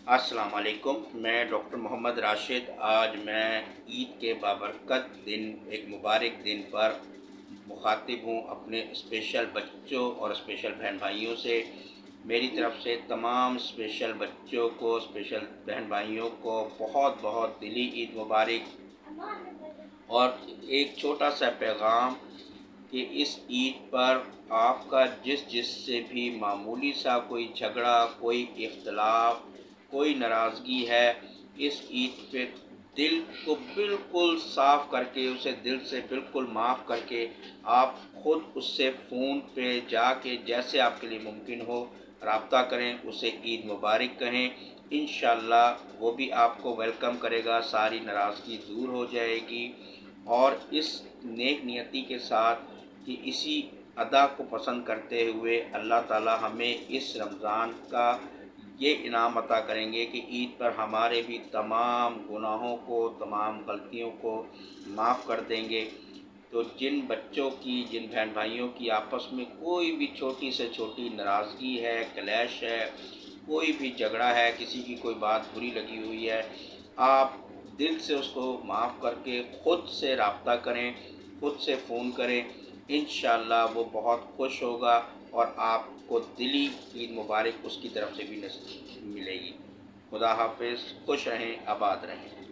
السلام علیکم، میں ڈاکٹر محمد راشد۔ آج میں عید کے بابرکت دن، ایک مبارک دن پر مخاطب ہوں اپنے اسپیشل بچوں اور اسپیشل بہن بھائیوں سے۔ میری طرف سے تمام اسپیشل بچوں کو، اسپیشل بہن بھائیوں کو بہت بہت دلی عید مبارک، اور ایک چھوٹا سا پیغام کہ اس عید پر آپ کا جس سے بھی معمولی سا کوئی جھگڑا، کوئی اختلاف، کوئی ناراضگی ہے، اس عید پہ دل کو بالکل صاف کر کے، اسے دل سے بالکل معاف کر کے، آپ خود اس سے فون پہ جا کے جیسے آپ کے لیے ممکن ہو رابطہ کریں، اسے عید مبارک کہیں۔ انشاءاللہ وہ بھی آپ کو ویلکم کرے گا، ساری ناراضگی دور ہو جائے گی، اور اس نیک نیتی کے ساتھ کہ اسی ادا کو پسند کرتے ہوئے اللہ تعالی ہمیں اس رمضان کا یہ انعام عطا کریں گے کہ عید پر ہمارے بھی تمام گناہوں کو، تمام غلطیوں کو معاف کر دیں گے۔ تو جن بچوں کی، جن بہن بھائیوں کی آپس میں کوئی بھی چھوٹی سے چھوٹی ناراضگی ہے، کلیش ہے، کوئی بھی جھگڑا ہے، کسی کی کوئی بات بری لگی ہوئی ہے، آپ دل سے اس کو معاف کر کے خود سے رابطہ کریں، خود سے فون کریں۔ انشاءاللہ وہ بہت خوش ہوگا، اور آپ کو دلی عید مبارک اس کی طرف سے بھی ملے گی۔ خدا حافظ، خوش رہیں، آباد رہیں۔